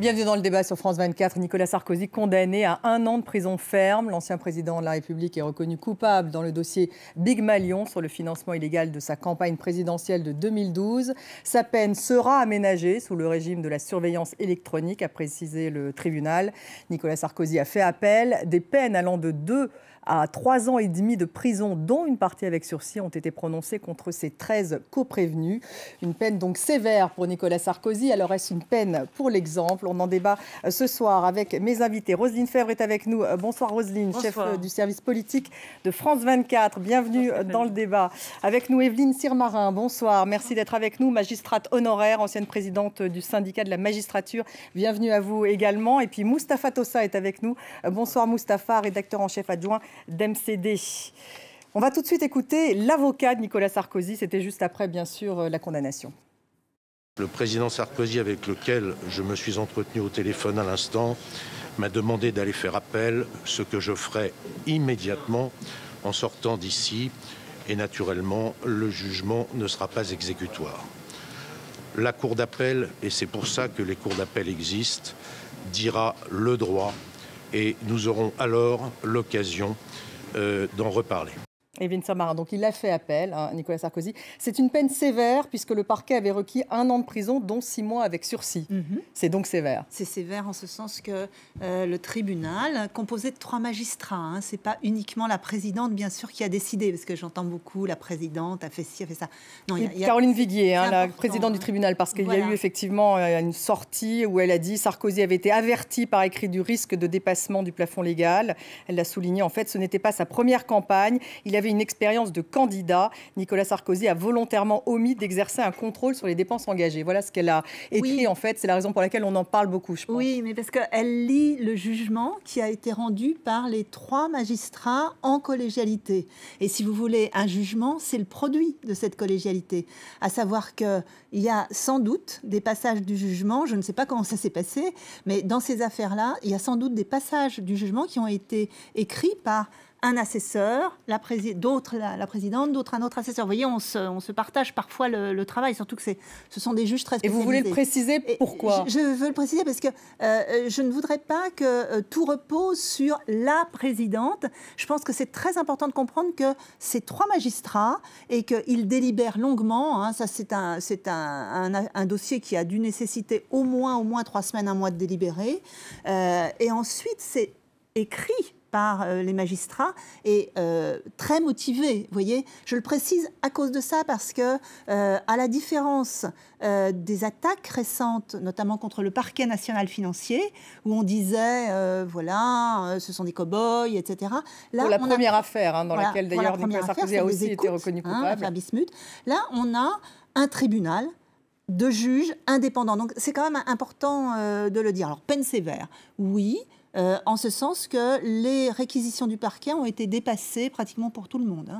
Bienvenue dans le débat sur France 24. Nicolas Sarkozy condamné à 1 an de prison ferme. L'ancien président de la République est reconnu coupable dans le dossier Big Malion sur le financement illégal de sa campagne présidentielle de 2012. Sa peine sera aménagée sous le régime de la surveillance électronique, a précisé le tribunal. Nicolas Sarkozy a fait appel. Des peines allant de 2 à 3 ans et demi de prison, dont une partie avec sursis, ont été prononcées contre ses 13 coprévenus. Une peine donc sévère pour Nicolas Sarkozy. Alors est-ce une peine pour l'exemple? On en débat ce soir avec mes invités. Roselyne Febvre est avec nous. Bonsoir Roselyne, Bonsoir. chef du service politique de France 24. Bienvenue dans le débat. Avec nous Evelyne Sirmarin. Bonsoir, merci d'être avec nous. Magistrate honoraire, ancienne présidente du syndicat de la magistrature. Bienvenue à vous également. Et puis Moustapha Tossa est avec nous. Bonsoir Moustapha, rédacteur en chef adjoint d'MCD. On va tout de suite écouter l'avocat de Nicolas Sarkozy. C'était juste après, bien sûr, la condamnation. Le président Sarkozy, avec lequel je me suis entretenu au téléphone à l'instant, m'a demandé d'aller faire appel, ce que je ferai immédiatement en sortant d'ici. Et naturellement, le jugement ne sera pas exécutoire. La cour d'appel, et c'est pour ça que les cours d'appel existent, dira le droit. Et nous aurons alors l'occasion d'en reparler. Evelyne Sirmarin, donc il a fait appel, Nicolas Sarkozy. C'est une peine sévère puisque le parquet avait requis 1 an de prison, dont 6 mois avec sursis. C'est donc sévère. C'est sévère en ce sens que le tribunal, composé de 3 magistrats, c'est pas uniquement la présidente, bien sûr, qui a décidé, parce que j'entends beaucoup, la présidente a fait ci, a fait ça. Non, Caroline Viguier, la présidente du tribunal, parce qu'il y a eu effectivement une sortie où elle a dit Sarkozy avait été averti par écrit du risque de dépassement du plafond légal. Elle l'a souligné, en fait, ce n'était pas sa première campagne. Il avait une expérience de candidat. Nicolas Sarkozy a volontairement omis d'exercer un contrôle sur les dépenses engagées. Voilà ce qu'elle a écrit, en fait. C'est la raison pour laquelle on en parle beaucoup, je pense. Oui, mais parce qu'elle lit le jugement qui a été rendu par les 3 magistrats en collégialité. Et si vous voulez, un jugement, c'est le produit de cette collégialité. À savoir qu'il y a sans doute des passages du jugement, je ne sais pas comment ça s'est passé, mais dans ces affaires-là, il y a sans doute des passages du jugement qui ont été écrits par un assesseur, la présidente, d'autres un autre assesseur. Vous voyez, on se partage parfois le travail, surtout que ce sont des juges très spécialisés. Et vous voulez le préciser, pourquoi? Je veux le préciser parce que je ne voudrais pas que tout repose sur la présidente. Je pense que c'est très important de comprendre que ces 3 magistrats et qu'ils délibèrent longuement. Ça, c'est un dossier qui a dû nécessiter au moins 3 semaines, 1 mois de délibérer. Et ensuite, c'est écrit par les magistrats et très motivés, vous voyez. Je le précise à cause de ça parce que, à la différence des attaques récentes, notamment contre le parquet national financier, où on disait, voilà, ce sont des cow-boys, etc. Là, pour la première affaire, dans laquelle d'ailleurs Nicolas Sarkozy a aussi été reconnu coupable. L'affaire Bismuth. Là, on a un tribunal de juges indépendants. Donc, c'est quand même important de le dire. Alors, peine sévère, oui. En ce sens que les réquisitions du parquet ont été dépassées pratiquement pour tout le monde.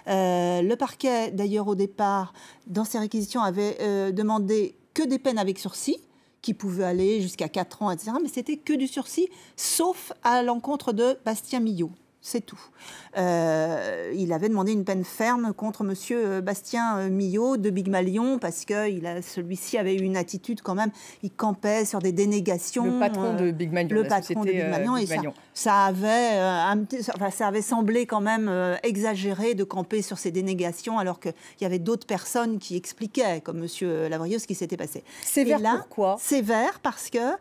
Le parquet, d'ailleurs, au départ, dans ses réquisitions, avait demandé que des peines avec sursis, qui pouvaient aller jusqu'à 4 ans, etc. Mais c'était que du sursis, sauf à l'encontre de Bastien Millot. C'est tout. Il avait demandé une peine ferme contre monsieur Bastien Millot de Big Malion parce que celui-ci avait eu une attitude quand même, il campait sur des dénégations. Le patron de Big Malion, le patron de Big Malion, et ça avait semblé quand même exagéré de camper sur ces dénégations alors qu'il y avait d'autres personnes qui expliquaient, comme monsieur Lavrieux, ce qui s'était passé. Sévère pourquoi? Sévère parce que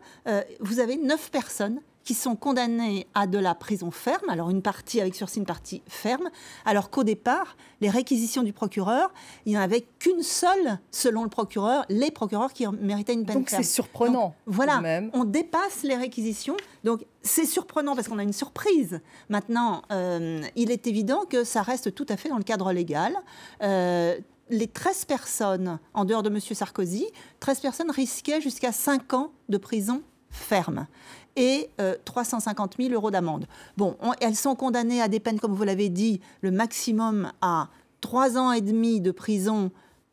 vous avez 9 personnes qui sont condamnés à de la prison ferme, alors une partie avec sursis, une partie ferme, alors qu'au départ, les réquisitions du procureur, il n'y en avait qu'une seule, selon le procureur, les procureurs qui méritaient une peine ferme. Donc c'est surprenant. Donc, voilà, même. On dépasse les réquisitions, donc c'est surprenant parce qu'on a une surprise. Maintenant, il est évident que ça reste tout à fait dans le cadre légal. Les 13 personnes, en dehors de M. Sarkozy, 13 personnes risquaient jusqu'à 5 ans de prison ferme et 350 000 € d'amende. Bon, elles sont condamnées à des peines, comme vous l'avez dit, le maximum à 3 ans et demi de prison,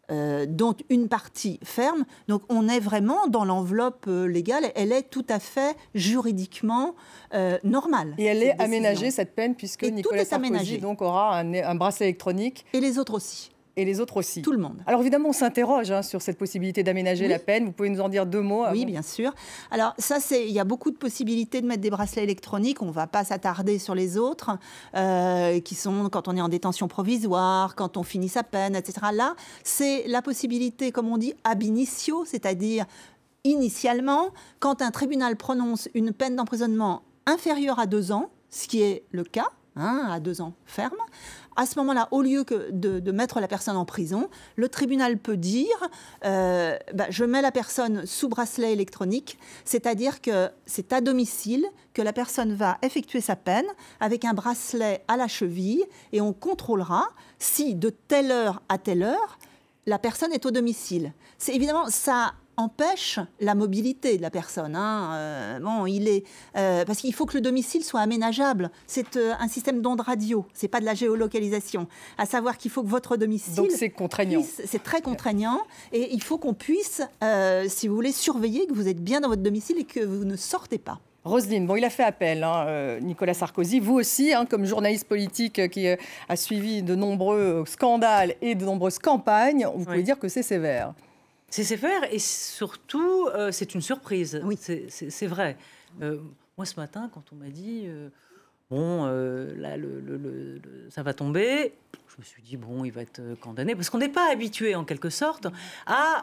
dont une partie ferme. Donc on est vraiment dans l'enveloppe légale. Elle est tout à fait juridiquement normale. Et elle est aménagée, cette peine, puisque Nicolas Sarkozy donc, aura un bracelet électronique. Et les autres aussi. Et les autres aussi. Tout le monde. Alors évidemment, on s'interroge sur cette possibilité d'aménager la peine. Vous pouvez nous en dire 2 mots? Oui, bien sûr. Alors ça, il y a beaucoup de possibilités de mettre des bracelets électroniques. On ne va pas s'attarder sur les autres, qui sont quand on est en détention provisoire, quand on finit sa peine, etc. Là, c'est la possibilité, comme on dit, ab initio, c'est-à-dire initialement, quand un tribunal prononce une peine d'emprisonnement inférieure à 2 ans, ce qui est le cas, à 2 ans ferme, à ce moment-là, au lieu de mettre la personne en prison, le tribunal peut dire je mets la personne sous bracelet électronique, c'est-à-dire que c'est à domicile que la personne va effectuer sa peine avec un bracelet à la cheville et on contrôlera si de telle heure à telle heure, la personne est au domicile. C'est évidemment ça empêche la mobilité de la personne. Parce qu'il faut que le domicile soit aménageable. C'est un système d'ondes radio, c'est pas de la géolocalisation. À savoir qu'il faut que votre domicile... Donc c'est contraignant. C'est très contraignant et il faut qu'on puisse, si vous voulez, surveiller que vous êtes bien dans votre domicile et que vous ne sortez pas. Roselyne, il a fait appel, Nicolas Sarkozy. Vous aussi, comme journaliste politique qui a suivi de nombreux scandales et de nombreuses campagnes, vous pouvez dire que c'est sévère. C'est sévère et surtout, c'est une surprise. Oui. C'est vrai. Moi, ce matin, quand on m'a dit, là, ça va tomber, je me suis dit, il va être condamné. Parce qu'on n'est pas habitué, en quelque sorte,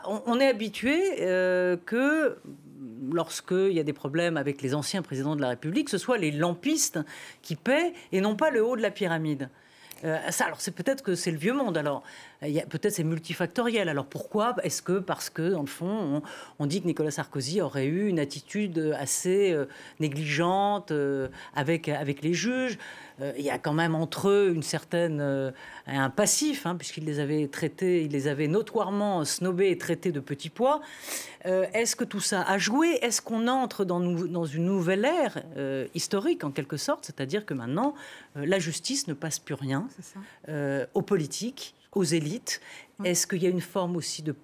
on est habitué que lorsqu'il y a des problèmes avec les anciens présidents de la République, ce soit les lampistes qui paient et non pas le haut de la pyramide. Alors c'est peut-être que c'est le vieux monde. Alors peut-être c'est multifactoriel. Alors pourquoi? Est-ce que parce que dans le fond on dit que Nicolas Sarkozy aurait eu une attitude assez négligente avec les juges? Il y a quand même entre eux un passif, puisqu'il les avait traités, il les avait notoirement snobés et traités de petits pois. Est-ce que tout ça a joué? Est-ce qu'on entre dans une nouvelle ère historique en quelque sorte? C'est-à-dire que maintenant la justice ne passe plus rien aux politiques, aux élites. Est-ce qu'il y a une forme aussi de,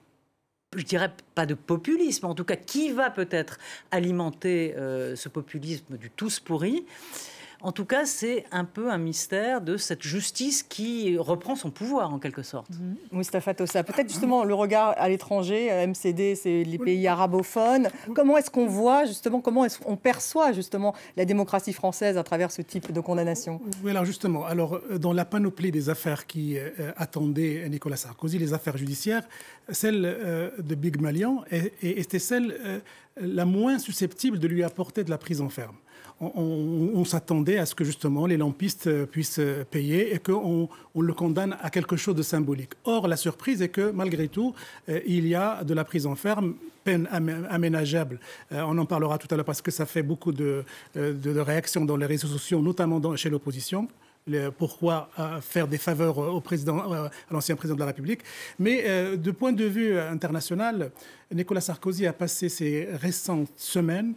je dirais pas de populisme, en tout cas qui va peut-être alimenter ce populisme du tous pourri? En tout cas, c'est un peu un mystère de cette justice qui reprend son pouvoir, en quelque sorte. Moustapha Tossa, peut-être justement le regard à l'étranger, MCD, c'est les pays arabophones. Comment est-ce qu'on voit, justement, comment est-ce qu'on perçoit, justement, la démocratie française à travers ce type de condamnation? Oui, alors justement, dans la panoplie des affaires qui attendaient Nicolas Sarkozy, les affaires judiciaires, celle de Big Malion était celle la moins susceptible de lui apporter de la prison ferme. On s'attendait à ce que justement les lampistes puissent payer et qu'on le condamne à quelque chose de symbolique. Or, la surprise est que malgré tout, il y a de la prison ferme, peine aménageable. On en parlera tout à l'heure parce que ça fait beaucoup de réactions dans les réseaux sociaux, notamment chez l'opposition. Pourquoi faire des faveurs à l'ancien président de la République. Mais de point de vue international, Nicolas Sarkozy a passé ces récentes semaines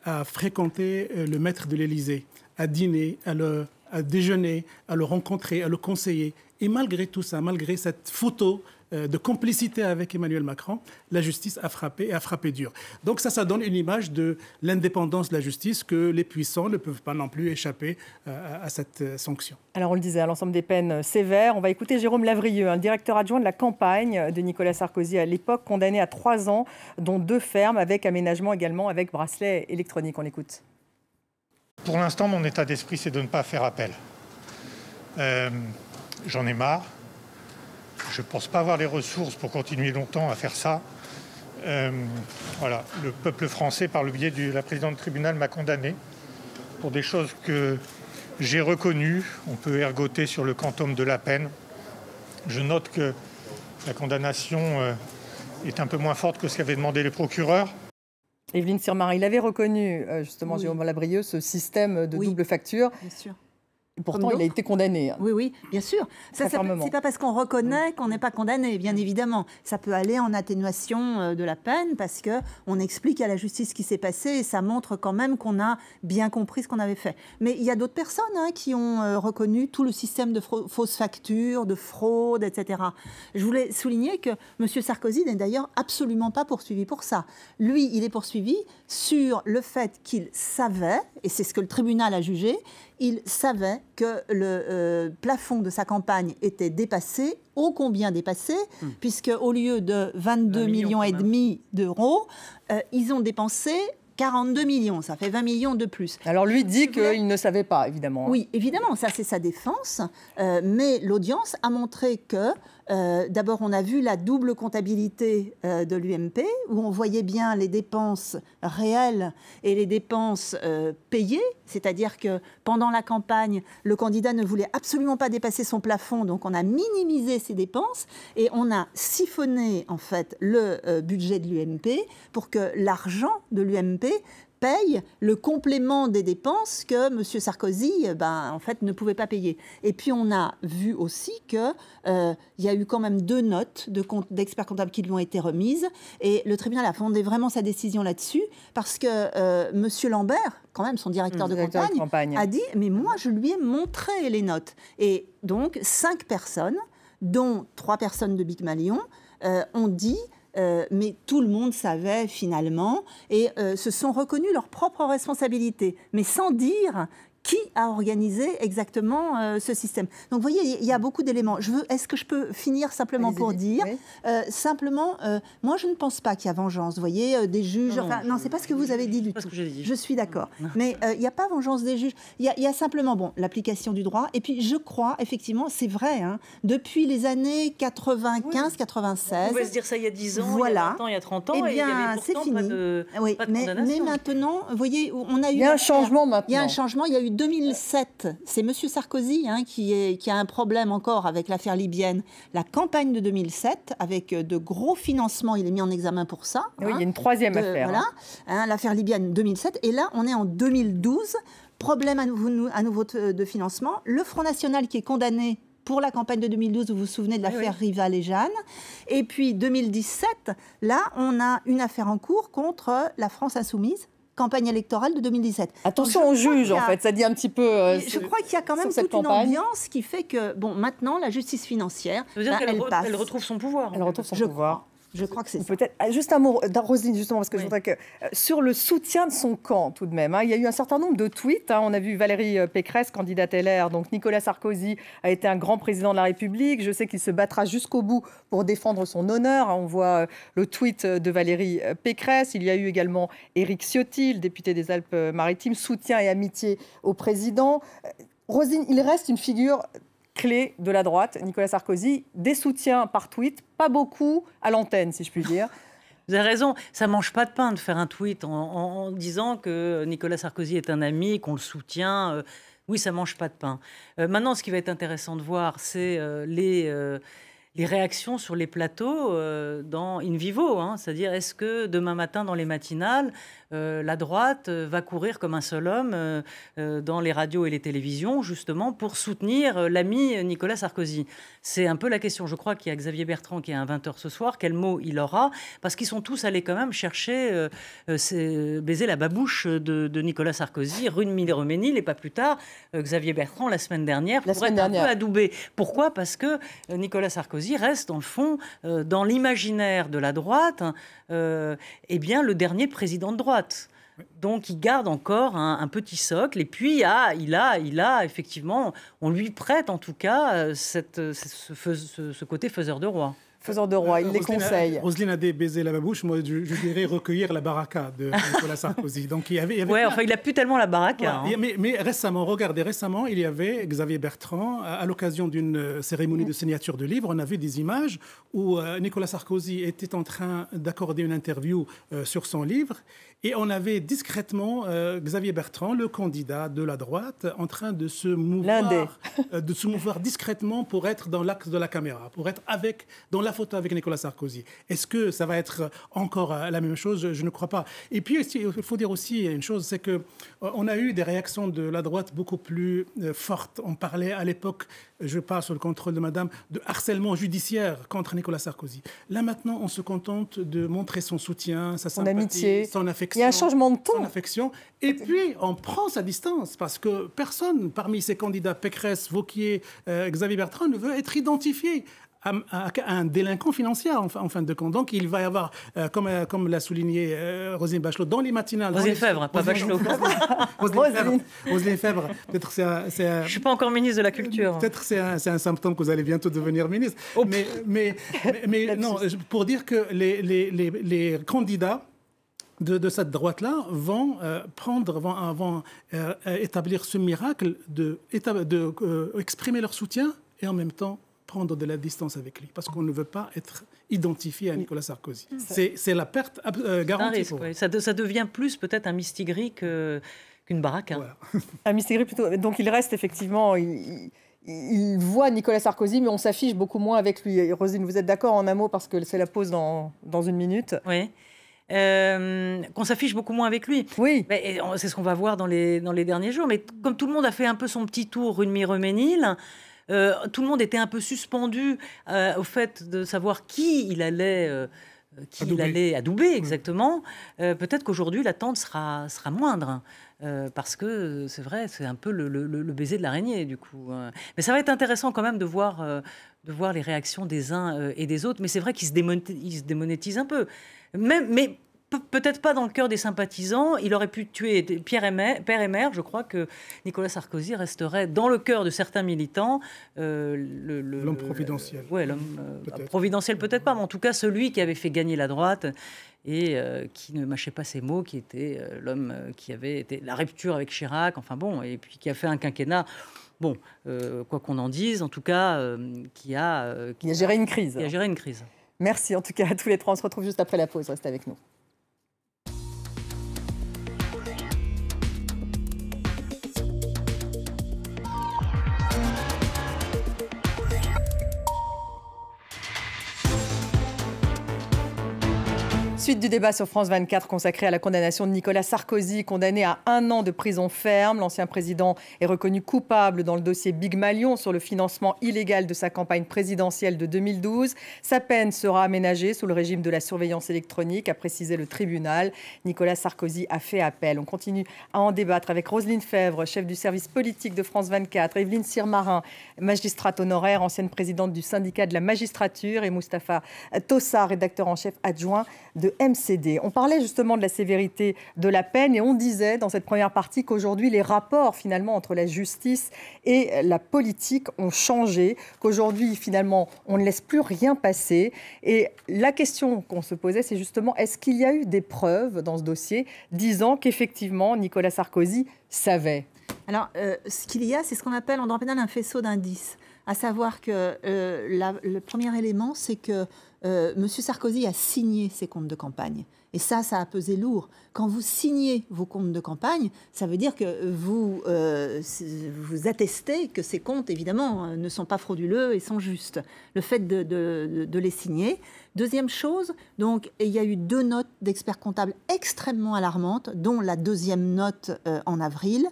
à fréquenter le maître de l'Élysée, à dîner, à déjeuner, à le rencontrer, à le conseiller. Et malgré tout ça, malgré cette photo de complicité avec Emmanuel Macron, la justice a frappé dur. Donc ça donne une image de l'indépendance de la justice, que les puissants ne peuvent pas non plus échapper à cette sanction. Alors on le disait, à l'ensemble des peines sévères. On va écouter Jérôme Lavrieux, le directeur adjoint de la campagne de Nicolas Sarkozy à l'époque, condamné à 3 ans, dont 2 fermes, avec aménagement également avec bracelet électronique. On l'écoute. Pour l'instant, mon état d'esprit, c'est de ne pas faire appel. J'en ai marre. Je ne pense pas avoir les ressources pour continuer longtemps à faire ça. Voilà, le peuple français, par le biais de la présidente du tribunal, m'a condamné pour des choses que j'ai reconnues. On peut ergoter sur le quantum de la peine. Je note que la condamnation est un peu moins forte que ce qu'avaient demandé les procureurs. Evelyne Sirmarin, il avait reconnu, justement, Jérôme Lavrieux, ce système de double facture. Bien sûr. Et pourtant, il a été condamné. Oui, bien sûr. Ça, c'est pas parce qu'on reconnaît qu'on n'est pas condamné, bien évidemment. Ça peut aller en atténuation de la peine parce qu'on explique à la justice ce qui s'est passé et ça montre quand même qu'on a bien compris ce qu'on avait fait. Mais il y a d'autres personnes qui ont reconnu tout le système de fausses factures, de fraude, etc. Je voulais souligner que M. Sarkozy n'est d'ailleurs absolument pas poursuivi pour ça. Lui, il est poursuivi sur le fait qu'il savait et c'est ce que le tribunal a jugé, il savait que le plafond de sa campagne était dépassé, ô combien dépassé, puisque au lieu de 22 millions et demi d'euros, ils ont dépensé 42 millions, ça fait 20 millions de plus. Alors lui dit qu'il ne savait pas, évidemment. Oui, évidemment, ça c'est sa défense, mais l'audience a montré que, d'abord on a vu la double comptabilité de l'UMP, où on voyait bien les dépenses réelles et les dépenses payées, c'est-à-dire que pendant la campagne, le candidat ne voulait absolument pas dépasser son plafond, donc on a minimisé ses dépenses, et on a siphonné en fait le budget de l'UMP pour que l'argent de l'UMP paye le complément des dépenses que M. Sarkozy en fait, ne pouvait pas payer. Et puis on a vu aussi qu'il y a eu quand même 2 notes d'experts comptables qui lui ont été remises, et le tribunal a fondé vraiment sa décision là-dessus, parce que M. Lambert, quand même son directeur de campagne, a dit « mais moi je lui ai montré les notes ». Et donc 5 personnes, dont 3 personnes de Big Malion, ont dit mais tout le monde savait finalement, et se sont reconnus leurs propres responsabilités, mais sans dire qui a organisé exactement ce système. Donc vous voyez, il y a beaucoup d'éléments. Est-ce que je peux finir simplement pour dire, simplement, moi je ne pense pas qu'il y a vengeance, vous voyez, des juges, non, c'est pas ce que vous avez dit du tout. Je suis d'accord. Mais il n'y a pas vengeance des juges, il y a simplement, l'application du droit, et puis je crois, effectivement, c'est vrai, depuis les années 95-96... On pouvait se dire ça il y a 10 ans, voilà. Il y a 20 ans, il y a 30 ans, eh bien, et il y avait c'est pourtant fini. pas de condamnation. Mais maintenant, vous voyez, on a eu... Il y a un changement maintenant. Il y a un changement, il y a eu 2007, c'est M. Sarkozy qui a un problème encore avec l'affaire libyenne. La campagne de 2007, avec de gros financements, il est mis en examen pour ça. Oui, il y a une troisième affaire. Voilà, l'affaire libyenne 2007. Et là, on est en 2012, problème à nouveau de financement. Le Front National qui est condamné pour la campagne de 2012, vous vous souvenez de l'affaire Rival et Jeanne. Et puis 2017, là, on a une affaire en cours contre la France Insoumise, campagne électorale de 2017. Attention aux juges, en fait, ça dit un petit peu... je crois qu'il y a quand même toute une ambiance qui fait que, maintenant, la justice financière, elle retrouve son pouvoir. Elle retrouve son pouvoir. Je crois que c'est ça. Peut-être juste un mot, Roselyne, justement, parce que je voudrais que sur le soutien de son camp, tout de même, il y a eu un certain nombre de tweets. On a vu Valérie Pécresse, candidate LR, donc Nicolas Sarkozy a été un grand président de la République. Je sais qu'il se battra jusqu'au bout pour défendre son honneur. On voit le tweet de Valérie Pécresse. Il y a eu également Éric Ciotti, le député des Alpes-Maritimes, soutien et amitié au président. Roselyne, il reste une figure clé de la droite, Nicolas Sarkozy, des soutiens par tweet, pas beaucoup à l'antenne, si je puis dire. Vous avez raison, ça mange pas de pain de faire un tweet en disant que Nicolas Sarkozy est un ami, qu'on le soutient. Oui, ça mange pas de pain. Maintenant, ce qui va être intéressant de voir, c'est les réactions sur les plateaux dans in vivo. C'est-à-dire, est-ce que demain matin, dans les matinales, la droite va courir comme un seul homme dans les radios et les télévisions, justement, pour soutenir l'ami Nicolas Sarkozy? C'est un peu la question. Je crois qu'il y a Xavier Bertrand qui est à 20h ce soir. Quel mot il aura? Parce qu'ils sont tous allés quand même chercher, baiser la babouche de Nicolas Sarkozy, rue de Miromesnil, et pas plus tard, Xavier Bertrand, la semaine dernière, pour être un peu adoubé. Pourquoi? Parce que Nicolas Sarkozy reste, dans le fond, dans l'imaginaire de la droite, le dernier président de droite. Donc, il garde encore un petit socle. Et puis, il a effectivement, on lui prête en tout cas ce côté faiseur de roi. Faiseur de roi, il les conseille. Roselyne a dit baiser la babouche, moi je dirais recueillir la baraka de Nicolas Sarkozy. Donc il y avait il n'a plus tellement la baraka. Mais récemment, il y avait Xavier Bertrand, à l'occasion d'une cérémonie de signature de livre, on a vu des images où Nicolas Sarkozy était en train d'accorder une interview sur son livre, et on avait discrètement Xavier Bertrand, le candidat de la droite, en train de se mouvoir discrètement pour être dans l'axe de la caméra, pour être dans la photo avec Nicolas Sarkozy. Est-ce que ça va être encore la même chose? Je ne crois pas. Et puis, il faut dire aussi une chose, c'est qu'on a eu des réactions de la droite beaucoup plus fortes. On parlait à l'époque, je parle sous le contrôle de madame, de harcèlement judiciaire contre Nicolas Sarkozy. Là, maintenant, on se contente de montrer son soutien, sa sympathie, amitié, son affection. Il y a un changement de ton. Son affection. Et puis, on prend sa distance, parce que personne parmi ces candidats, Pécresse, Wauquiez, Xavier Bertrand, ne veut être identifié à un délinquant financier en fin de compte. Donc il va y avoir, comme l'a souligné Roselyne Bachelot, dans les matinales... Roselyne Fèvre, pas Bachelot. Roselyne Fèvre, peut-être c'est Je ne suis pas encore ministre de la Culture. Peut-être c'est un symptôme que vous allez bientôt devenir ministre. Oh. Mais non, pour dire que les candidats de cette droite-là vont établir ce miracle exprimer leur soutien et en même temps prendre de la distance avec lui, parce qu'on ne veut pas être identifié à Nicolas Sarkozy. C'est la perte garantie. Risque, oui. Ça devient plus peut-être un mistigris qu'une baraque. Hein. Voilà. Un mistigris plutôt. Donc il reste effectivement... Il voit Nicolas Sarkozy, mais on s'affiche beaucoup moins avec lui. Roselyne, vous êtes d'accord en un mot, parce que c'est la pause dans une minute. Oui. Qu'on s'affiche beaucoup moins avec lui. Oui. C'est ce qu'on va voir dans les derniers jours. Mais comme tout le monde a fait un peu son petit tour rue de Miromesnil, tout le monde était un peu suspendu au fait de savoir qui il allait adouber exactement. Peut-être qu'aujourd'hui l'attente sera moindre. Parce que c'est vrai, c'est un peu le baiser de l'araignée du coup. Mais ça va être intéressant quand même de voir les réactions des uns et des autres. Mais c'est vrai qu'ils se démonétisent un peu. Mais peut-être pas dans le cœur des sympathisants. Il aurait pu tuer père et mère. Je crois que Nicolas Sarkozy resterait dans le cœur de certains militants. L'homme providentiel. Oui, l'homme providentiel peut-être pas, mais en tout cas celui qui avait fait gagner la droite et qui ne mâchait pas ses mots, qui était l'homme qui avait été la rupture avec Chirac, enfin bon, et puis qui a fait un quinquennat. Bon, quoi qu'on en dise, en tout cas, qui a géré une crise. Qui a géré une crise. Merci en tout cas à tous les trois. On se retrouve juste après la pause. Restez avec nous. Suite du débat sur France 24 consacré à la condamnation de Nicolas Sarkozy, condamné à 1 an de prison ferme. L'ancien président est reconnu coupable dans le dossier Big Malion sur le financement illégal de sa campagne présidentielle de 2012. Sa peine sera aménagée sous le régime de la surveillance électronique, a précisé le tribunal. Nicolas Sarkozy a fait appel. On continue à en débattre avec Roselyne Fèvre, chef du service politique de France 24, Evelyne Sirmarin, magistrate honoraire, ancienne présidente du syndicat de la magistrature, et Moustapha Tossa, rédacteur en chef adjoint de MCD. On parlait justement de la sévérité de la peine et on disait dans cette première partie qu'aujourd'hui les rapports finalement entre la justice et la politique ont changé, qu'aujourd'hui finalement on ne laisse plus rien passer. Et la question qu'on se posait, c'est justement est-ce qu'il y a eu des preuves dans ce dossier disant qu'effectivement Nicolas Sarkozy savait? Alors, ce qu'il y a, c'est ce qu'on appelle en droit pénal un faisceau d'indices. À savoir que le premier élément, c'est que M. Sarkozy a signé ses comptes de campagne. Et ça a pesé lourd. Quand vous signez vos comptes de campagne, ça veut dire que vous attestez que ces comptes, évidemment, ne sont pas frauduleux et sont justes. Le fait de les signer. Deuxième chose, donc, il y a eu 2 notes d'experts comptables extrêmement alarmantes, dont la 2e note en avril,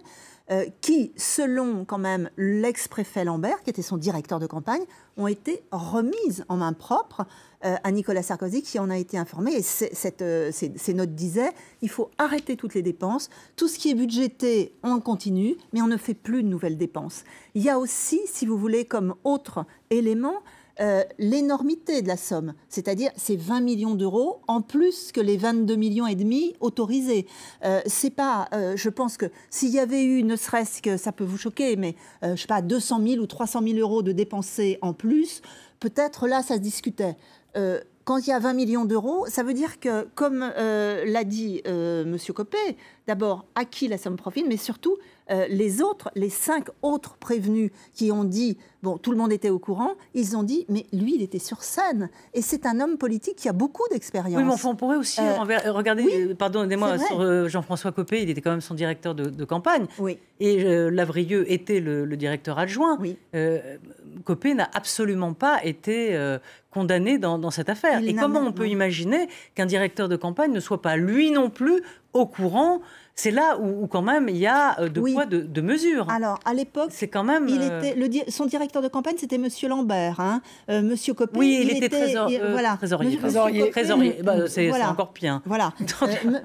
qui, selon quand même l'ex-préfet Lambert, qui était son directeur de campagne, ont été remises en main propre à Nicolas Sarkozy, qui en a été informé. Et ces notes disaient, il faut arrêter toutes les dépenses. Tout ce qui est budgété, on le continue, mais on ne fait plus de nouvelles dépenses. Il y a aussi, si vous voulez, comme autre élément, l'énormité de la somme, c'est-à-dire ces 20 millions d'euros en plus que les 22 millions et demi autorisés. C'est pas, je pense que s'il y avait eu, ne serait-ce que, ça peut vous choquer, mais je sais pas, 200 000 ou 300 000 euros de dépensés en plus, peut-être là ça se discutait. Quand il y a 20 millions d'euros, ça veut dire que, comme l'a dit M. Copé, d'abord, à qui la somme profite, mais surtout, les 5 autres prévenus qui ont dit, bon, tout le monde était au courant, ils ont dit, mais lui, il était sur scène. Et c'est un homme politique qui a beaucoup d'expérience. Oui, mais enfin, on pourrait aussi regarder, oui, pardonnez-moi, sur Jean-François Copé, il était quand même son directeur de campagne. Oui. Et Lavrieux était le directeur adjoint. Oui. Copé n'a absolument pas été condamné dans cette affaire. Et comment on peut imaginer qu'un directeur de campagne ne soit pas lui non plus au courant, c'est là où quand même il y a poids de mesure. Alors, à l'époque, c'est quand même... son directeur de campagne, c'était Monsieur Lambert. Hein. Monsieur Copé... Oui, il était trésorier. C'est encore pire. Voilà.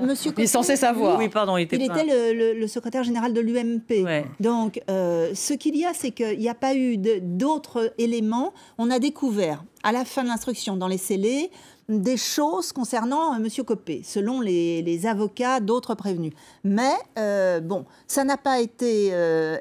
Monsieur Copé, il est censé savoir. Oui, pardon, il était le secrétaire général de l'UMP. Ouais. Donc, ce qu'il y a, c'est qu'il n'y a pas eu d'autres éléments. On a découvert, à la fin de l'instruction, dans les scellés, des choses concernant M. Copé, selon les avocats d'autres prévenus. Mais, ça n'a pas été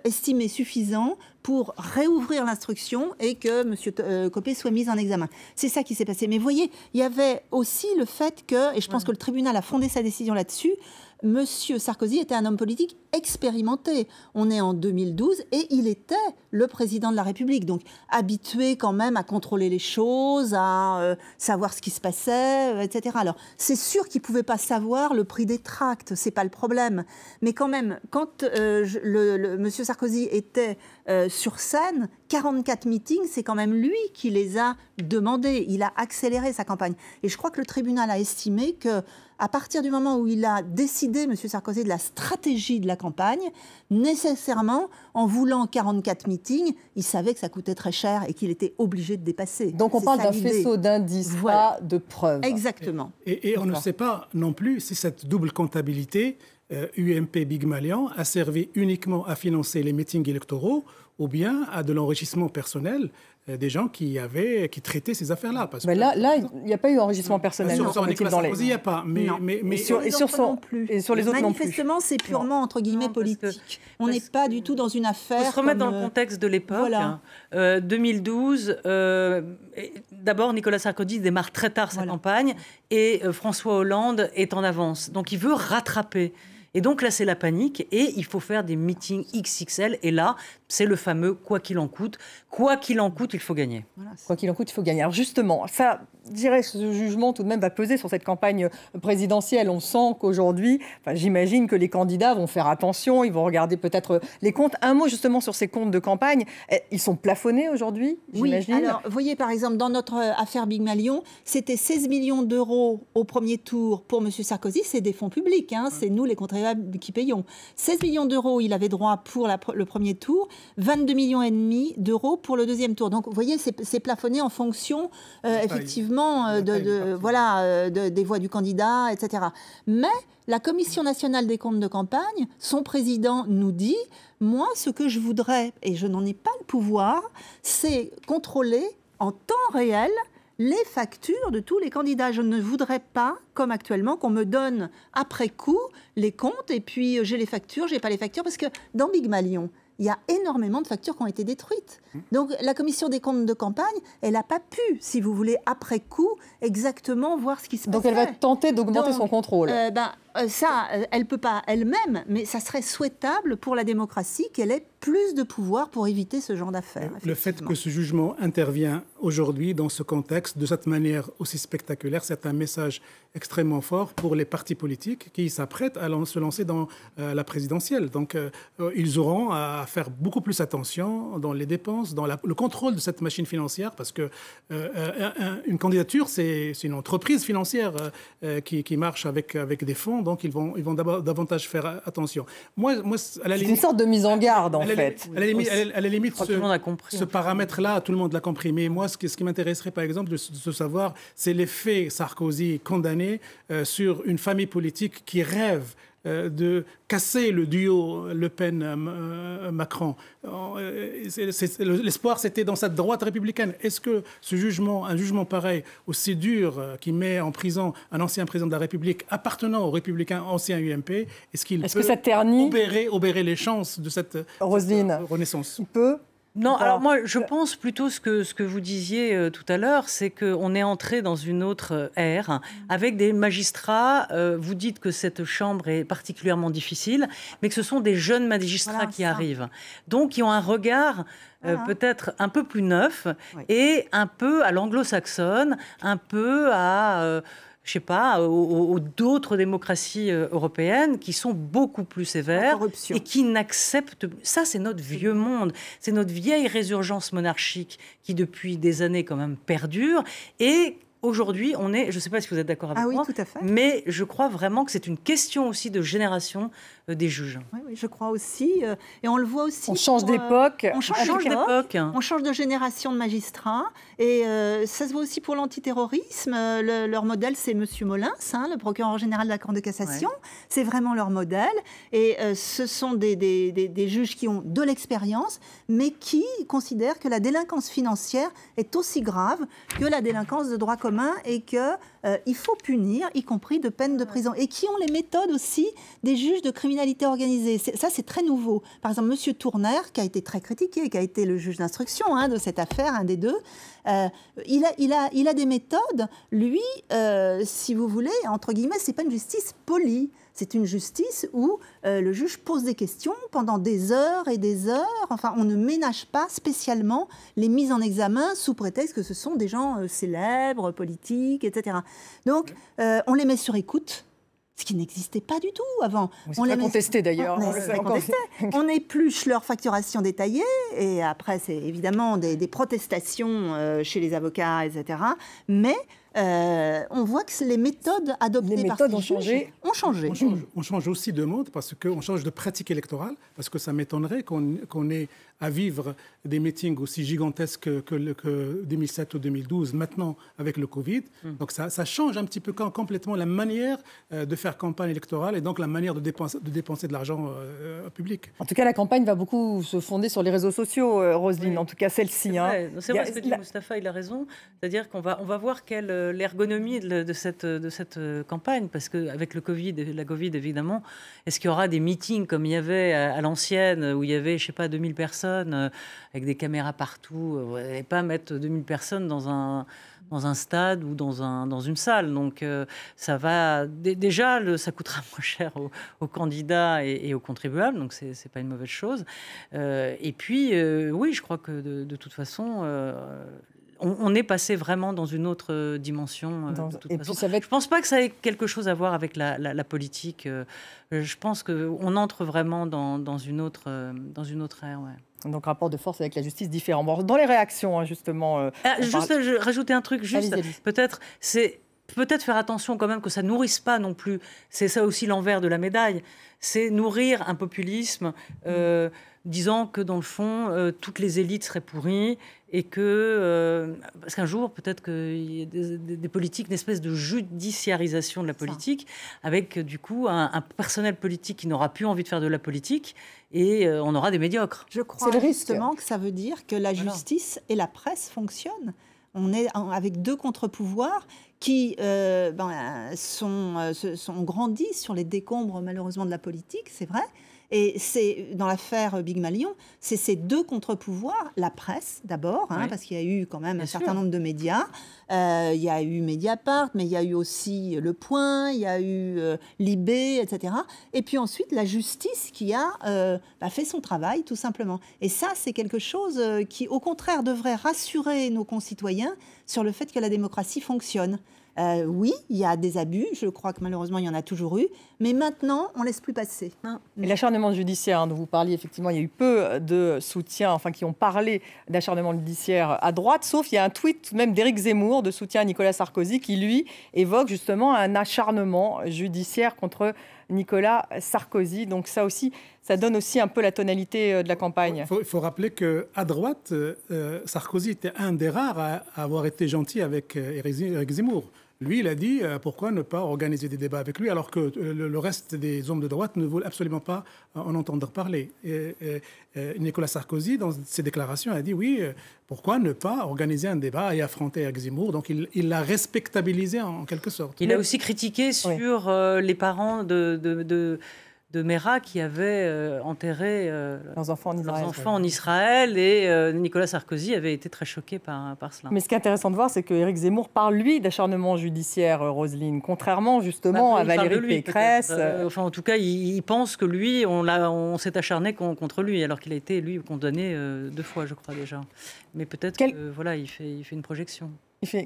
estimé suffisant pour réouvrir l'instruction et que M. Copé soit mis en examen. C'est ça qui s'est passé. Mais vous voyez, il y avait aussi le fait que, et je pense que le tribunal a fondé sa décision là-dessus, Monsieur Sarkozy était un homme politique expérimenté. On est en 2012 et il était le président de la République. Donc habitué quand même à contrôler les choses, à savoir ce qui se passait, etc. Alors c'est sûr qu'il ne pouvait pas savoir le prix des tracts, c'est pas le problème. Mais quand même, quand Monsieur Sarkozy était sur scène, 44 meetings, c'est quand même lui qui les a demandés. Il a accéléré sa campagne. Et je crois que le tribunal a estimé que à partir du moment où il a décidé, M. Sarkozy, de la stratégie de la campagne, nécessairement, en voulant 44 meetings, il savait que ça coûtait très cher et qu'il était obligé de dépasser. Donc on parle d'un faisceau d'indices, pas de preuves. Exactement. Et on ne sait pas non plus si cette double comptabilité UMP Big Malian a servi uniquement à financer les meetings électoraux ou bien à de l'enrichissement personnel des gens qui traitaient ces affaires-là. Mais là, il n'y a pas eu enrichissement personnel. Sur Nicolas Sarkozy, il n'y a pas. Et sur les autres non plus. Manifestement, c'est purement, entre guillemets, politique. On n'est pas du tout dans une affaire... Il faut se remettre dans le contexte de l'époque. Voilà. 2012, d'abord, Nicolas Sarkozy démarre très tard sa campagne et François Hollande est en avance. Donc, il veut rattraper. Et donc là, c'est la panique et il faut faire des meetings XXL. Et là, c'est le fameux « quoi qu'il en coûte ». Quoi qu'il en coûte, il faut gagner. Voilà, quoi qu'il en coûte, il faut gagner. Alors justement, ça, je dirais, ce jugement tout de même va peser sur cette campagne présidentielle. On sent qu'aujourd'hui, j'imagine que les candidats vont faire attention, ils vont regarder peut-être les comptes. Un mot justement sur ces comptes de campagne. Ils sont plafonnés aujourd'hui, j'imagine. Oui, alors, vous voyez, par exemple, dans notre affaire Big Malion, c'était 16 millions d'euros au premier tour pour M. Sarkozy. C'est des fonds publics, hein, c'est nous, les contribuables, qui payons. 16 millions d'euros, il avait droit pour le premier tour. 22,5 millions d'euros pour le deuxième tour. Donc, vous voyez, c'est plafonné en fonction, effectivement, des voix du candidat, etc. Mais la Commission nationale des comptes de campagne, son président nous dit, moi, ce que je voudrais, et je n'en ai pas le pouvoir, c'est contrôler en temps réel les factures de tous les candidats. Je ne voudrais pas, comme actuellement, qu'on me donne après coup les comptes et puis j'ai les factures, j'ai pas les factures, parce que dans Big Malion, il y a énormément de factures qui ont été détruites. Donc la commission des comptes de campagne, elle n'a pas pu, si vous voulez, après coup, exactement voir ce qui se passe. Donc elle va tenter d'augmenter son contrôle. Elle ne peut pas elle-même, mais ça serait souhaitable pour la démocratie qu'elle ait plus de pouvoir pour éviter ce genre d'affaires. Le fait que ce jugement intervient aujourd'hui dans ce contexte, de cette manière aussi spectaculaire, c'est un message extrêmement fort pour les partis politiques qui s'apprêtent à se lancer dans la présidentielle. Donc ils auront à faire beaucoup plus attention dans les dépenses, dans le contrôle de cette machine financière, parce que une candidature, c'est une entreprise financière qui marche avec des fonds, donc ils vont davantage faire attention. Moi, à la limite, c'est une sorte de mise en garde, en fait. À la limite, tout le monde a compris, ce paramètre-là, tout le monde l'a compris. Mais moi, ce qui m'intéresserait, par exemple, de savoir, c'est l'effet Sarkozy condamné sur une famille politique qui rêve de casser le duo Le Pen-Macron. L'espoir, c'était dans cette droite républicaine. Est-ce que un jugement pareil, aussi dur, qui met en prison un ancien président de la République appartenant aux républicains anciens UMP, est-ce que ça ternit obérer les chances de cette renaissance? Il peut. Non, alors moi, je pense plutôt ce que vous disiez tout à l'heure, c'est qu'on est entré dans une autre ère avec des magistrats. Vous dites que cette chambre est particulièrement difficile, mais que ce sont des jeunes magistrats qui arrivent. Donc, qui ont un regard peut-être un peu plus neuf et un peu à l'anglo-saxonne, un peu à... je ne sais pas, aux d'autres démocraties européennes qui sont beaucoup plus sévères et qui n'acceptent... Ça, c'est notre vieux monde. C'est notre vieille résurgence monarchique qui, depuis des années, quand même, perdure. Et aujourd'hui, on est, je ne sais pas si vous êtes d'accord avec moi, tout à fait. mais je crois vraiment que c'est une question aussi de génération des juges. Oui, je crois aussi. Et on le voit aussi. On change d'époque. On change d'époque. On change de génération de magistrats. Et ça se voit aussi pour l'antiterrorisme. Leur modèle, c'est M. Molins, le procureur général de la Cour de cassation. Ouais. C'est vraiment leur modèle. Et ce sont des juges qui ont de l'expérience, mais qui considèrent que la délinquance financière est aussi grave que la délinquance de droit commun et qu'il faut punir, y compris de peine de prison. Et qui ont les méthodes aussi des juges de criminalité organisée. Ça, c'est très nouveau. Par exemple, M. Tourner, qui a été très critiqué, qui a été le juge d'instruction de cette affaire, un des deux, il a des méthodes. Lui, si vous voulez, entre guillemets, c'est pas une justice polie. C'est une justice où le juge pose des questions pendant des heures et des heures. Enfin, on ne ménage pas spécialement les mises en examen sous prétexte que ce sont des gens célèbres, politiques, etc. Donc, on les met sur écoute. Ce qui n'existait pas du tout avant. On l'a contesté d'ailleurs. On épluche leur facturation détaillée et après c'est évidemment des protestations chez les avocats, etc. Mais on voit que les méthodes adoptées par ces juges ont changé. On change aussi de mode parce qu'on change de pratique électorale, parce que ça m'étonnerait qu'on ait à vivre des meetings aussi gigantesques que 2007 ou 2012, maintenant avec le Covid. Donc ça change un petit peu complètement la manière de faire campagne électorale et donc la manière de dépenser de l'argent public. En tout cas, la campagne va beaucoup se fonder sur les réseaux sociaux, Roselyne, oui. En tout cas celle-ci. C'est vrai ce que dit Mustapha, il a raison. C'est-à-dire qu'on va voir quelle l'ergonomie de cette campagne, parce qu'avec la Covid, évidemment, est-ce qu'il y aura des meetings comme il y avait à l'ancienne, où il y avait, je ne sais pas, 2000 personnes, avec des caméras partout, et pas mettre 2000 personnes dans un stade ou dans une salle. Donc ça va déjà, ça coûtera moins cher aux candidats et aux contribuables, donc c'est pas une mauvaise chose. Et puis, oui, je crois que de toute façon... on est passé vraiment dans une autre dimension. De toute façon. Je ne pense pas que ça ait quelque chose à voir avec la politique. Je pense qu'on entre vraiment dans une autre ère. Ouais. Donc rapport de force avec la justice différent. Bon, dans les réactions, justement... je rajoutais un truc, peut-être faire attention quand même que ça ne nourrisse pas non plus. C'est ça aussi l'envers de la médaille. C'est nourrir un populisme disant que dans le fond, toutes les élites seraient pourries et que... parce qu'un jour, peut-être qu'il y a des politiques, une espèce de judiciarisation de la politique, avec du coup un personnel politique qui n'aura plus envie de faire de la politique et on aura des médiocres. Je crois justement que ça veut dire que la justice et la presse fonctionnent. On est avec deux contre-pouvoirs qui grandissent sur les décombres, malheureusement, de la politique, c'est vrai. Et c'est dans l'affaire Big Malion, c'est ces deux contre-pouvoirs, la presse d'abord, parce qu'il y a eu quand même un certain nombre de médias. Il y a eu Mediapart, mais il y a eu aussi Le Point, il y a eu Libé, etc. Et puis ensuite, la justice qui a fait son travail, tout simplement. Et ça, c'est quelque chose qui, au contraire, devrait rassurer nos concitoyens sur le fait que la démocratie fonctionne. Oui, il y a des abus, je crois que malheureusement il y en a toujours eu, mais maintenant on ne laisse plus passer. Et l'acharnement judiciaire dont vous parliez, effectivement, il y a eu peu de soutien, qui ont parlé d'acharnement judiciaire à droite, sauf il y a un tweet même d'Éric Zemmour de soutien à Nicolas Sarkozy qui, lui, évoque justement un acharnement judiciaire contre Nicolas Sarkozy. Donc ça aussi, ça donne aussi un peu la tonalité de la campagne. Il faut rappeler qu'à droite, Sarkozy était un des rares à avoir été gentil avec Éric Zemmour. Lui, il a dit pourquoi ne pas organiser des débats avec lui alors que le reste des hommes de droite ne veulent absolument pas en entendre parler. Nicolas Sarkozy, dans ses déclarations, a dit oui, pourquoi ne pas organiser un débat et affronter Éric Zemmour. Donc il l'a respectabilisé en quelque sorte. Il a aussi critiqué sur les parents de Mera qui avait enterré leurs enfants en Israël et Nicolas Sarkozy avait été très choqué par cela. Mais ce qui est intéressant de voir, c'est qu'Éric Zemmour parle, lui, d'acharnement judiciaire, Roselyne, contrairement justement à Valérie Pécresse. En tout cas, il pense que lui, on s'est acharné contre lui, alors qu'il a été, lui, condamné 2 fois, je crois déjà. Mais peut-être qu'il fait une projection.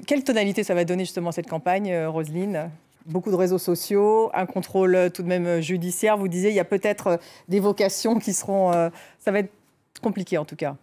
Quelle tonalité ça va donner justement cette campagne, Roselyne ? Beaucoup de réseaux sociaux, un contrôle tout de même judiciaire. Vous disiez, il y a peut-être des vocations qui seront... ça va être compliqué en tout cas.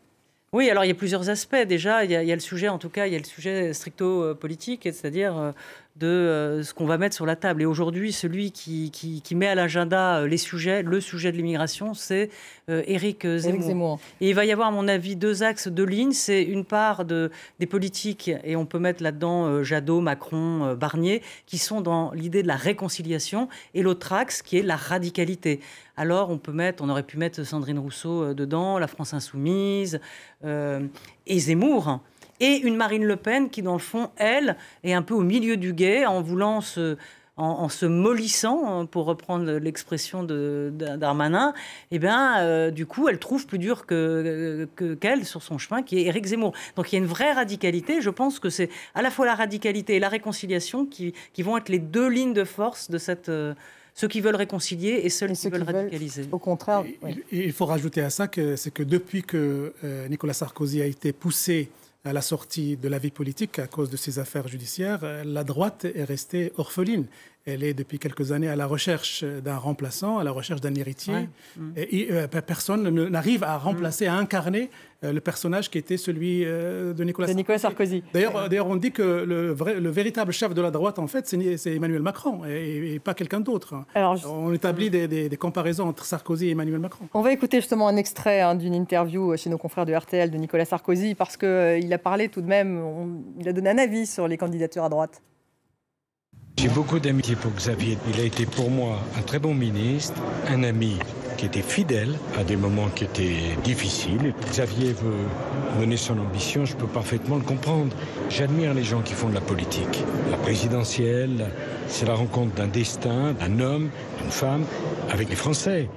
Oui, alors il y a plusieurs aspects. Déjà, il y a le sujet, en tout cas, il y a le sujet stricto-politique, c'est-à-dire de ce qu'on va mettre sur la table. Et aujourd'hui, celui qui met à l'agenda le sujet de l'immigration, c'est Éric Zemmour. Et il va y avoir, à mon avis, deux axes, deux lignes. C'est une part des politiques, et on peut mettre là-dedans Jadot, Macron, Barnier, qui sont dans l'idée de la réconciliation, et l'autre axe qui est la radicalité. Alors, on aurait pu mettre Sandrine Rousseau dedans, la France Insoumise, et Zemmour. Et une Marine Le Pen qui, dans le fond, elle, est un peu au milieu du gué, en se mollissant, pour reprendre l'expression de Darmanin. Et bien, du coup, elle trouve plus dur qu'elle sur son chemin, qui est Éric Zemmour. Donc il y a une vraie radicalité. Je pense que c'est à la fois la radicalité et la réconciliation qui vont être les deux lignes de force de cette... ceux qui veulent réconcilier et ceux qui veulent radicaliser. Au contraire. Il faut rajouter à ça que depuis que Nicolas Sarkozy a été poussé à la sortie de la vie politique à cause de ses affaires judiciaires, la droite est restée orpheline. Elle est depuis quelques années à la recherche d'un remplaçant, à la recherche d'un héritier. Ouais. Et personne n'arrive à remplacer, à incarner le personnage qui était celui de Nicolas Sarkozy. D'ailleurs, on dit que le véritable chef de la droite, en fait, c'est Emmanuel Macron et pas quelqu'un d'autre. On établit des comparaisons entre Sarkozy et Emmanuel Macron. On va écouter justement un extrait d'une interview chez nos confrères de RTL de Nicolas Sarkozy, parce qu'il a parlé tout de même, il a donné un avis sur les candidatures à droite. J'ai beaucoup d'amitié pour Xavier. Il a été pour moi un très bon ministre, un ami qui était fidèle à des moments qui étaient difficiles. Xavier veut mener son ambition, je peux parfaitement le comprendre. J'admire les gens qui font de la politique. La présidentielle, c'est la rencontre d'un destin, d'un homme, d'une femme, avec les Français.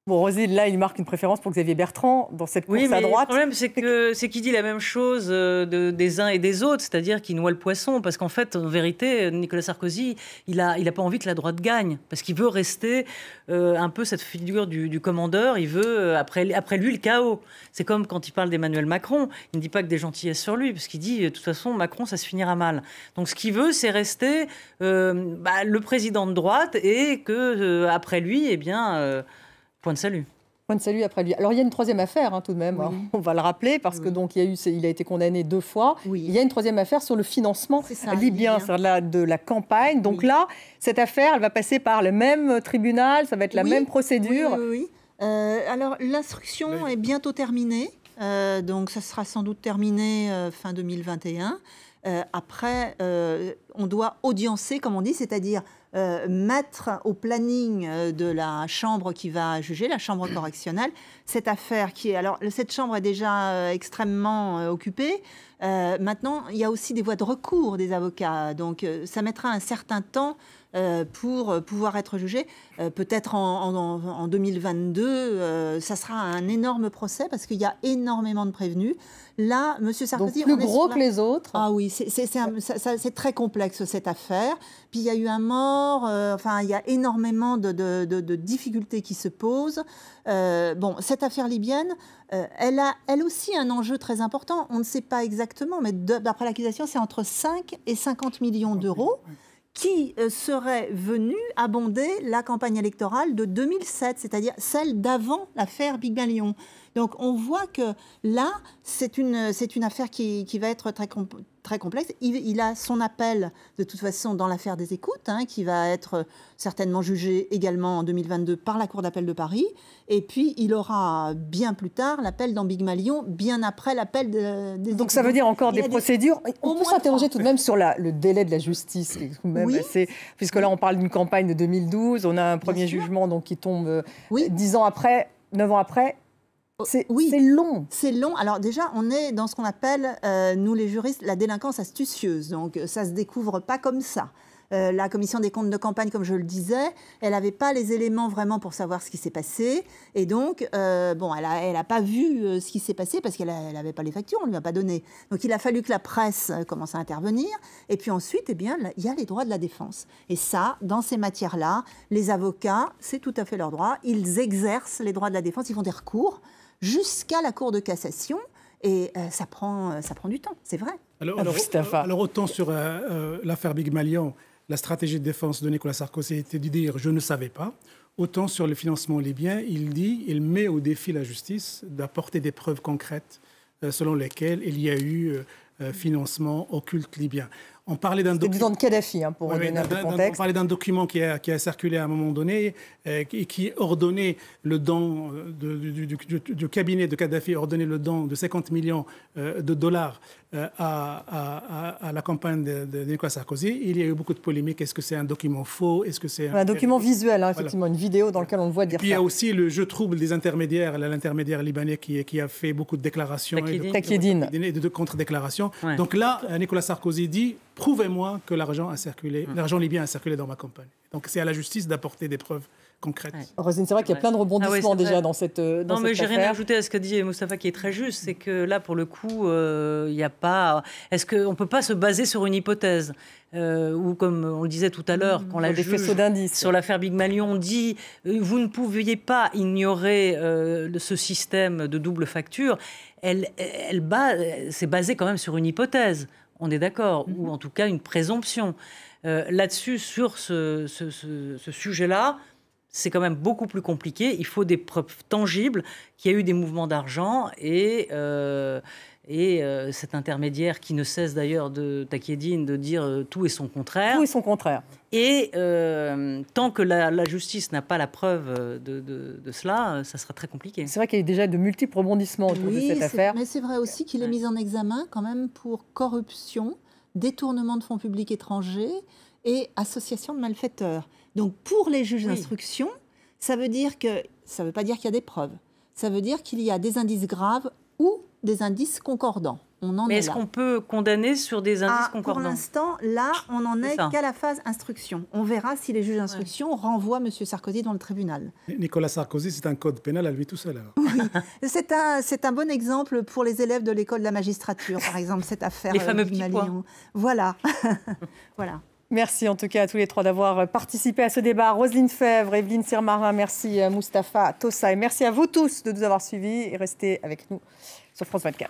Bon, Roselyne, là, il marque une préférence pour Xavier Bertrand dans cette course à droite. Le problème, c'est qu'il dit la même chose des uns et des autres, c'est-à-dire qu'il noie le poisson. Parce qu'en fait, en vérité, Nicolas Sarkozy, il a pas envie que la droite gagne. Parce qu'il veut rester un peu cette figure du commandeur. Il veut, après lui, le chaos. C'est comme quand il parle d'Emmanuel Macron. Il ne dit pas que des gentillesses sur lui, parce qu'il dit, de toute façon, Macron, ça se finira mal. Donc, ce qu'il veut, c'est rester le président de droite et que après lui, eh bien... point de salut. Point de salut après lui. Alors il y a une troisième affaire tout de même, on va le rappeler, parce que donc il a été condamné 2 fois. Oui. Il y a une troisième affaire sur le financement libyen, c'est-à-dire de la campagne. Donc là, cette affaire, elle va passer par le même tribunal, ça va être la même procédure. Oui. Alors l'instruction est bientôt terminée, donc ça sera sans doute terminé fin 2021. Après, on doit audiencer, comme on dit, c'est-à-dire mettre au planning de la chambre qui va juger, la chambre correctionnelle, cette affaire qui est... Alors, cette chambre est déjà extrêmement occupée. Maintenant, il y a aussi des voies de recours des avocats. Donc, ça mettra un certain temps pour pouvoir être jugé. Peut-être en 2022, ça sera un énorme procès parce qu'il y a énormément de prévenus. Là, M. Sarkozy... Donc plus gros que les autres. Ah oui, c'est très complexe cette affaire. Puis il y a eu un mort, il y a énormément de difficultés qui se posent. Cette affaire libyenne, elle a elle aussi un enjeu très important. On ne sait pas exactement, mais d'après l'accusation, c'est entre 5 et 50 millions d'euros qui serait venu abonder la campagne électorale de 2007, c'est-à-dire celle d'avant l'affaire Big Malion. Donc on voit que là, c'est une affaire qui va être très complexe. Il a son appel, de toute façon, dans l'affaire des écoutes, qui va être certainement jugé également en 2022 par la Cour d'appel de Paris. Et puis, il aura bien plus tard l'appel dans Big Malion, bien après l'appel des Donc ça veut dire encore des procédures. On peut s'interroger tout de même sur le délai de la justice, même assez, puisque là, on parle d'une campagne de 2012. On a un premier jugement donc, qui tombe 10 ans après, 9 ans après. C'est long. C'est long. Alors déjà, on est dans ce qu'on appelle, nous les juristes, la délinquance astucieuse. Donc ça ne se découvre pas comme ça. La commission des comptes de campagne, comme je le disais, elle n'avait pas les éléments vraiment pour savoir ce qui s'est passé. Et donc, elle n'a pas vu ce qui s'est passé parce qu'elle n'avait pas les factures, on ne lui a pas donné. Donc il a fallu que la presse commence à intervenir. Et puis ensuite, il y a les droits de la défense. Et ça, dans ces matières-là, les avocats, c'est tout à fait leur droit. Ils exercent les droits de la défense, ils font des recours jusqu'à la Cour de cassation, et ça prend du temps, c'est vrai. Alors autant sur l'affaire Big Malion, la stratégie de défense de Nicolas Sarkozy était de dire « je ne savais pas », autant sur le financement libyen, il met au défi la justice d'apporter des preuves concrètes selon lesquelles il y a eu financement occulte libyen. On parlait d'un document... C'était du temps de Kadhafi, pour donner un peu de contexte. On parlait d'un document qui a circulé à un moment donné et qui ordonnait le don du cabinet de Kadhafi, ordonnait le don de 50 millions de dollars à la campagne de Nicolas Sarkozy. Il y a eu beaucoup de polémiques. Est-ce que c'est un document faux? Est-ce que c'est un document visuel, effectivement, une vidéo dans laquelle on le voit dire ça. Puis il y a aussi le jeu trouble des intermédiaires, l'intermédiaire libanais qui a fait beaucoup de déclarations et de contre-déclarations. Ouais. Donc là, Nicolas Sarkozy dit: prouvez-moi que l'argent a circulé, l'argent libyen a circulé dans ma campagne. Donc c'est à la justice d'apporter des preuves concrètes. Ouais. Roselyne, c'est vrai qu'il y a plein de rebondissements déjà dans cette affaire. Non, mais j'ai rien à ajouter à ce qu'a dit Moustapha, qui est très juste. C'est que là, pour le coup, il n'y a pas... Est-ce qu'on ne peut pas se baser sur une hypothèse ou comme on le disait tout à l'heure, quand la juge sur l'affaire Big Malion dit vous ne pouviez pas ignorer ce système de double facture, c'est basé quand même sur une hypothèse. On est d'accord, ou en tout cas une présomption. Là-dessus, sur ce sujet-là, c'est quand même beaucoup plus compliqué. Il faut des preuves tangibles qu'il y a eu des mouvements d'argent et cet intermédiaire qui ne cesse d'ailleurs Takieddine de dire tout et son contraire. Tout et son contraire. Et tant que la justice n'a pas la preuve de cela, ça sera très compliqué. C'est vrai qu'il y a déjà de multiples rebondissements autour de cette affaire. Mais c'est vrai aussi qu'il est mis en examen quand même pour corruption, détournement de fonds publics étrangers et association de malfaiteurs. Donc pour les juges d'instruction, ça veut pas dire qu'il y a des preuves. Ça veut dire qu'il y a des indices graves ou des indices concordants. Mais est-ce qu'on peut condamner sur des indices concordants? Pour l'instant, là, on n'en est qu'à la phase instruction. On verra si les juges d'instruction renvoient M. Sarkozy dans le tribunal. Nicolas Sarkozy, c'est un code pénal à lui tout seul. Alors. Oui, c'est un bon exemple pour les élèves de l'école de la magistrature, par exemple, cette affaire. Les fameux petits pois. Voilà. Voilà. Merci en tout cas à tous les trois d'avoir participé à ce débat. Roselyne Febvre, Evelyne Sirmarin, merci Moustapha Tossa et merci à vous tous de nous avoir suivis et restez avec nous sur France 24.